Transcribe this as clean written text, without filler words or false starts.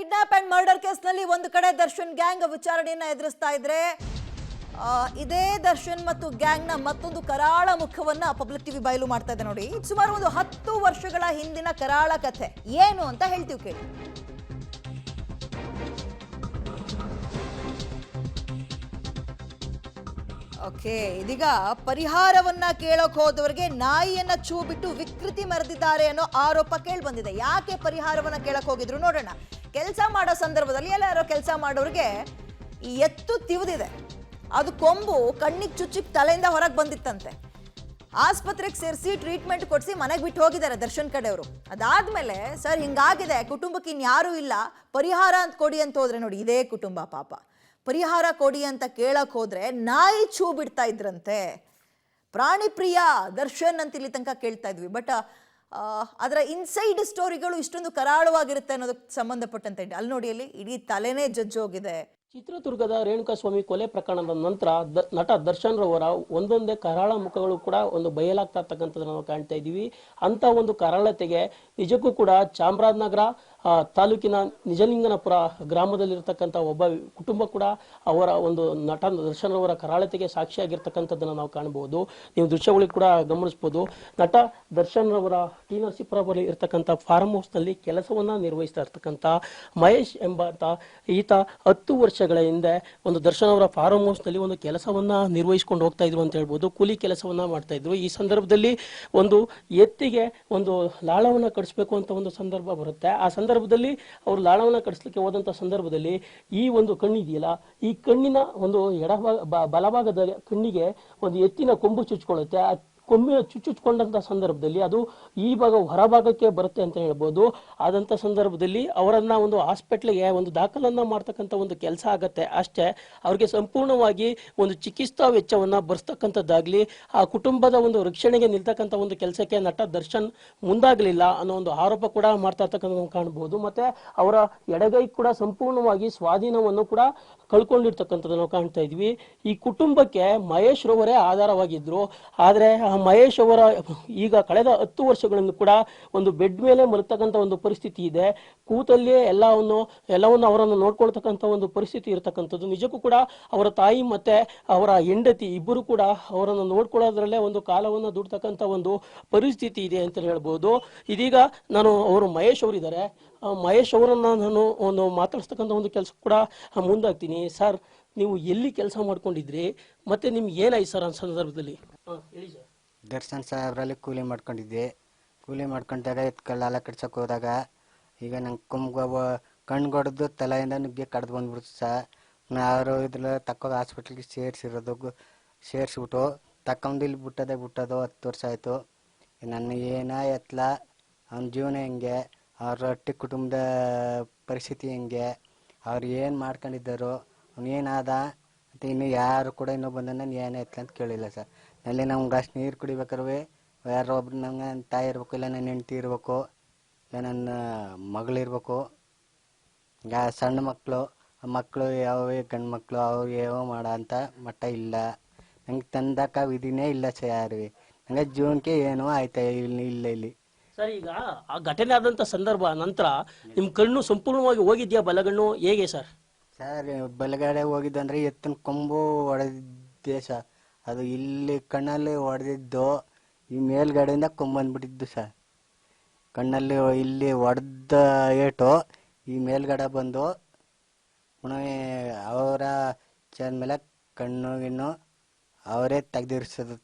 Kidnap and murder ಕೇಸ್ನಲ್ಲಿ ಒಂದು ಕಡೆ ದರ್ಶನ್ ಗ್ಯಾಂಗ್ ವಿಚಾರಣೆಯನ್ನ ಎದುರಿಸ್ತಾ ಇದ್ರೆ ಇದೇ ದರ್ಶನ್ ಮತ್ತು ಗ್ಯಾಂಗ್ನ ಮತ್ತೊಂದು ಕರಾಳ ಮುಖವನ್ನ ಪಬ್ಲಿಕ್ ಟಿವಿ ಬಯಲು ಮಾಡ್ತಾ ಇದೆ ನೋಡಿ. ಸುಮಾರು ಒಂದು 10 ವರ್ಷಗಳ ಹಿಂದಿನ ಕರಾಳ ಕಥೆ ಏನು ಅಂತ ಹೇಳ್ತೀವಿ ಕೇಳಿ. ಓಕೆ, ಇದೀಗ ಪರಿಹಾರವನ್ನ ಕೇಳೋಕ್ ಹೋದವರಿಗೆ ನಾಯಿಯನ್ನ ಚೂ ಬಿಟ್ಟು ವಿಕೃತಿ ಮೆರೆದಿದ್ದಾರೆ ಅನ್ನೋ ಆರೋಪ ಕೇಳಿ ಬಂದಿದೆ. ಯಾಕೆ ಪರಿಹಾರವನ್ನ ಕೇಳಕ್ ಹೋಗಿದ್ರು ನೋಡೋಣ. ಕೆಲಸ ಮಾಡೋ ಸಂದರ್ಭದಲ್ಲಿ ಎಲ್ಲಾರೋ ಕೆಲಸ ಮಾಡೋರಿಗೆ ಈ ಎತ್ತು ತಿವಿದಿದೆ, ಅದು ಕೊಂಬು ಕಣ್ಣಿಗೆ ಚುಚ್ಚಿ ತಲೆಯಿಂದ ಹೊರಗೆ ಬಂದಿತ್ತಂತೆ. ಆಸ್ಪತ್ರೆಗೆ ಸೇರಿಸಿ ಟ್ರೀಟ್ಮೆಂಟ್ ಕೊಡಿಸಿ ಮನೆಗೆ ಬಿಟ್ಟು ಹೋಗಿದ್ದಾರೆ ದರ್ಶನ್ ಕಡೆಯವರು. ಅದಾದ್ಮೇಲೆ ಸರ್ ಹಿಂಗಾಗಿದೆ, ಕುಟುಂಬಕ್ಕೆ ಇನ್ಯಾರೂ ಇಲ್ಲ, ಪರಿಹಾರ ಅಂತ ಕೊಡಿ ಅಂತ ಹೋದ್ರೆ ನೋಡಿ, ಇದೇ ಕುಟುಂಬ ಪಾಪ ಪರಿಹಾರ ಕೊಡಿ ಅಂತ ಕೇಳಕ್ ಹೋದ್ರೆ ನಾಯಿ ಚೂ ಬಿಡ್ತಾ ಇದ್ರಂತೆ. ಪ್ರಾಣಿ ಪ್ರಿಯ ದರ್ಶನ್ ಅಂತ ಇಲ್ಲಿ ತನಕ ಕೇಳ್ತಾ ಇದ್ವಿ. ಬಟ್ ಅದರ ಇನ್ಸೈಡ್ ಸ್ಟೋರಿಗಳು ಇಷ್ಟೊಂದು ಕರಾಳವಾಗಿರುತ್ತೆ ಅನ್ನೋದಕ್ಕೆ ಸಂಬಂಧಪಟ್ಟಂತೆ ಅಲ್ಲಿ ನೋಡಿ, ಅಲ್ಲಿ ಇಡೀ ತಲೆನೇ ಜಜ್ಜೋಗಿದೆ. ಚಿತ್ರದುರ್ಗದ ರೇಣುಕಾಸ್ವಾಮಿ ಕೊಲೆ ಪ್ರಕರಣದ ನಂತರ ನಟ ದರ್ಶನ್ ರವರ ಒಂದೊಂದೇ ಕರಾಳ ಮುಖಗಳು ಕೂಡ ಒಂದು ಬಯಲಾಗ್ತಾ ಇರ್ತಕ್ಕಂಥದ್ದನ್ನು ನಾವು ಕಾಣ್ತಾ ಇದ್ದೀವಿ. ಅಂತ ಒಂದು ಕರಾಳತೆಗೆ ನಿಜಕ್ಕೂ ಕೂಡ ಚಾಮರಾಜನಗರ ತಾಲೂಕಿನ ನಿಜಲಿಂಗನಪುರ ಗ್ರಾಮದಲ್ಲಿರ್ತಕ್ಕಂಥ ಒಬ್ಬ ಕುಟುಂಬ ಕೂಡ ಅವರ ಒಂದು ನಟ ದರ್ಶನ್ ರವರ ಕರಾಳತೆಗೆ ಸಾಕ್ಷಿಯಾಗಿರ್ತಕ್ಕಂಥದ್ದನ್ನು ನಾವು ಕಾಣಬಹುದು. ನೀವು ದೃಶ್ಯಗಳಿಗೆ ಕೂಡ ಗಮನಿಸಬಹುದು. ನಟ ದರ್ಶನ್ ರವರ ಟಿ ನರಸೀಪುರ ಬಳಿ ಇರ್ತಕ್ಕಂಥ ಫಾರ್ಮ್ ಹೌಸ್ನಲ್ಲಿ ಕೆಲಸವನ್ನ ನಿರ್ವಹಿಸ್ತಾ ಇರ್ತಕ್ಕಂಥ ಮಹೇಶ್ ಎಂಬಂತ ಈತ 10 ವರ್ಷಗಳ ಹಿಂದೆ ಒಂದು ದರ್ಶನ್ ಅವರ ಫಾರ್ಮ್ ಹೌಸ್ನಲ್ಲಿ ಒಂದು ಕೆಲಸವನ್ನ ನಿರ್ವಹಿಸಿಕೊಂಡು ಹೋಗ್ತಾ ಇದ್ರು ಅಂತ ಹೇಳ್ಬೋದು. ಕೂಲಿ ಕೆಲಸವನ್ನ ಮಾಡ್ತಾ ಇದ್ರು. ಈ ಸಂದರ್ಭದಲ್ಲಿ ಒಂದು ಎತ್ತಿಗೆ ಒಂದು ಲಾಳವನ್ನ ಕಡಿಸ್ಬೇಕು ಅಂತ ಒಂದು ಸಂದರ್ಭ ಬರುತ್ತೆ. ಆ ಸಂದರ್ಭದಲ್ಲಿ ಅವರು ಲಾಳವನ್ನ ಕಡಿಸ್ಲಿಕ್ಕೆ ಹೋದಂತ ಸಂದರ್ಭದಲ್ಲಿ ಈ ಒಂದು ಕಣ್ಣಿದೆಯಲ್ಲ, ಈ ಕಣ್ಣಿನ ಒಂದು ಬಲಭಾಗದ ಕಣ್ಣಿಗೆ ಒಂದು ಎತ್ತಿನ ಕೊಂಬು ಚುಚ್ಕೊಳ್ಳುತ್ತೆ. ಆ ಕೊಂಬಿನ ಚುಚ್ಚುಚ್ಕೊಂಡಂತ ಸಂದರ್ಭದಲ್ಲಿ ಅದು ಈ ಭಾಗ ಹೊರಭಾಗಕ್ಕೆ ಬರುತ್ತೆ ಅಂತ ಹೇಳ್ಬೋದು. ಆದಂತ ಸಂದರ್ಭದಲ್ಲಿ ಅವರನ್ನ ಒಂದು ಹಾಸ್ಪಿಟ್ಲಿಗೆ ಒಂದು ದಾಖಲನ್ನ ಮಾಡ್ತಕ್ಕಂಥ ಒಂದು ಕೆಲಸ ಆಗತ್ತೆ. ಅಷ್ಟೇ, ಅವ್ರಿಗೆ ಸಂಪೂರ್ಣವಾಗಿ ಒಂದು ಚಿಕಿತ್ಸಾ ವೆಚ್ಚವನ್ನ ಭರಿಸ್ತಕ್ಕಂಥದ್ದಾಗ್ಲಿ, ಆ ಕುಟುಂಬದ ಒಂದು ರಕ್ಷಣೆಗೆ ನಿಲ್ತಕ್ಕಂಥ ಒಂದು ಕೆಲಸಕ್ಕೆ ನಟ ದರ್ಶನ್ ಮುಂದಾಗಲಿಲ್ಲ ಅನ್ನೋ ಒಂದು ಆರೋಪ ಕೂಡ ಮಾಡ್ತಾ ಇರ್ತಕ್ಕಂಥ ಕಾಣಬಹುದು. ಮತ್ತೆ ಅವರ ಎಡಗೈ ಕೂಡ ಸಂಪೂರ್ಣವಾಗಿ ಸ್ವಾಧೀನವನ್ನು ಕೂಡ ಕಳ್ಕೊಂಡಿರ್ತಕ್ಕಂಥದ್ದು ನಾವು ಕಾಣ್ತಾ ಇದ್ವಿ. ಈ ಕುಟುಂಬಕ್ಕೆ ಮಹೇಶ್ ರವರೇ ಆಧಾರವಾಗಿದ್ರು. ಆದ್ರೆ ಮಹೇಶ್ ಅವರ ಈಗ ಕಳೆದ 10 ವರ್ಷಗಳಿಂದ ಕೂಡ ಒಂದು ಬೆಡ್ ಮೇಲೆ ಮಲಗ್ತಕ್ಕಂಥ ಒಂದು ಪರಿಸ್ಥಿತಿ ಇದೆ. ಕೂತಲ್ಲಿಯೇ ಎಲ್ಲವನ್ನು ಅವರನ್ನು ನೋಡ್ಕೊಳ್ತಕ್ಕಂಥ ಒಂದು ಪರಿಸ್ಥಿತಿ ಇರತಕ್ಕಂಥದ್ದು. ನಿಜಕ್ಕೂ ಕೂಡ ಅವರ ತಾಯಿ ಮತ್ತೆ ಅವರ ಹೆಂಡತಿ ಇಬ್ಬರು ಕೂಡ ಅವರನ್ನು ನೋಡ್ಕೊಳ್ಳೋದ್ರಲ್ಲೇ ಒಂದು ಕಾಲವನ್ನು ದುಡ್ತಕ್ಕಂಥ ಒಂದು ಪರಿಸ್ಥಿತಿ ಇದೆ ಅಂತ ಹೇಳ್ಬೋದು. ಇದೀಗ ಅವರು ಮಹೇಶ್ ಅವರಿದ್ದಾರೆ. ಮಹೇಶ್ ಅವರನ್ನ ನಾನು ಒಂದು ಮಾತಾಡಿಸ್ತಕ್ಕಂಥ ಒಂದು ಕೆಲಸ ಕೂಡ ಮುಂದಾಗ್ತೀನಿ. ಸರ್, ನೀವು ಎಲ್ಲಿ ಕೆಲಸ ಮಾಡ್ಕೊಂಡಿದ್ರಿ ಮತ್ತೆ ನಿಮ್ಗೆ ಏನಾಯ್ತು ಸರ್ ಆ ಸಂದರ್ಭದಲ್ಲಿ? ಹೇಳಿ ಸರ್. ದರ್ಶನ್ ಸಾಹೇಬ್ರಲ್ಲಿ ಕೂಲಿ ಮಾಡ್ಕೊಂಡಿದ್ದೆ. ಕೂಲಿ ಮಾಡ್ಕೊಂಡಾಗ ಎತ್ಕಲ್ಲೆಲ್ಲ ಕಡ್ಸಕ್ಕೆ ಹೋದಾಗ ಈಗ ನಂಗೆ ಕಣ್ಗೊಡ್ದು ತಲೆಯಿಂದ ನುಗ್ಗೆ ಕಡ್ದು ಬಂದ್ಬಿಡ್ತು ಸರ್. ಅವರು ಇದ್ರಲ್ಲಿ ತಕ್ಕೋಗಿ ಹಾಸ್ಪಿಟ್ಲಿಗೆ ಸೇರಿಸ್ಬಿಟ್ಟು ತಕ್ಕೊಂಡು ಇಲ್ಲಿ ಬಿಟ್ಟೋದು 10 ವರ್ಷ ಆಯಿತು. ನನ್ನ ಎತ್ತಲ ಅವನ ಜೀವನ ಹೆಂಗೆ, ಅವ್ರ ರೊಟ್ಟಿ ಕುಟುಂಬದ ಪರಿಸ್ಥಿತಿ ಹೆಂಗೆ, ಅವ್ರು ಏನು ಮಾಡ್ಕೊಂಡಿದ್ದರು, ಅವನೇನಾದ ಅಂತ ಇನ್ನು ಯಾರು ಕೂಡ ಇನ್ನೂ ಬಂದ ನಾನು ಏನೇ ಎತ್ತಲ ಅಂತ ಕೇಳಿಲ್ಲ ಸರ್. ಅಲ್ಲಿ ನಮ್ಗೆ ಅಷ್ಟು ನೀರು ಕುಡಿಬೇಕಾದ್ರೆ ಯಾರೋ ಒಬ್ರು ನಂಗೆ ನನ್ನ ತಾಯಿ ಇರ್ಬೇಕು, ಇಲ್ಲ ನನ್ನ ಹೆಂಡ್ತಿ ಇರಬೇಕು, ಇಲ್ಲ ನನ್ನ ಮಗಳಿರ್ಬೇಕು. ಈಗ ಸಣ್ಣ ಮಕ್ಕಳು ಯಾವೇ ಗಂಡು ಮಕ್ಕಳು ಅವ್ರು ಯಾವ ಮಾಡೋ ಅಂತ ಮಟ್ಟ ಇಲ್ಲ. ನಂಗೆ ತಂದಕ್ಕ ವಿಧಿನೇ ಇಲ್ಲ ಸರ್. ಯಾರು ನಂಗೆ ಜೀವನಕ್ಕೆ ಏನೂ ಆಯ್ತಾ ಇಲ್ಲ ಇಲ್ಲಿ ಸರ್. ಈಗ ಆ ಘಟನೆ ಆದಂತ ಸಂದರ್ಭ ನಂತರ ನಿಮ್ ಕಣ್ಣು ಸಂಪೂರ್ಣವಾಗಿ ಹೋಗಿದ್ಯಾ? ಬಲಗಣ್ಣು ಹೇಗೆ ಸರ್? ಸರ್, ಬಲಗಡೆ ಹೋಗಿದ್ದು ಅಂದ್ರೆ ಎತ್ತಿನ ಕೊಂಬು ಹೊಡೆದಿದ್ದೆ ಸರ್. ಅದು ಇಲ್ಲಿ ಕಣ್ಣಲ್ಲಿ ಹೊಡೆದಿದ್ದು, ಈ ಮೇಲ್ಗಡೆಯಿಂದ ಕೊಂಬಂದ್ಬಿಟ್ಟಿದ್ದು ಸರ್. ಕಣ್ಣಲ್ಲಿ ಇಲ್ಲಿ ಹೊಡೆದ ಏಟು ಈ ಮೇಲ್ಗಡೆ ಬಂದು ಪುನಃ ಅವರ ಮೇಲೆ ಕಣ್ಣು ಗಿಣ್ಣು ಅವರೇ ತೆಗ್ದಿರಿಸೋದು.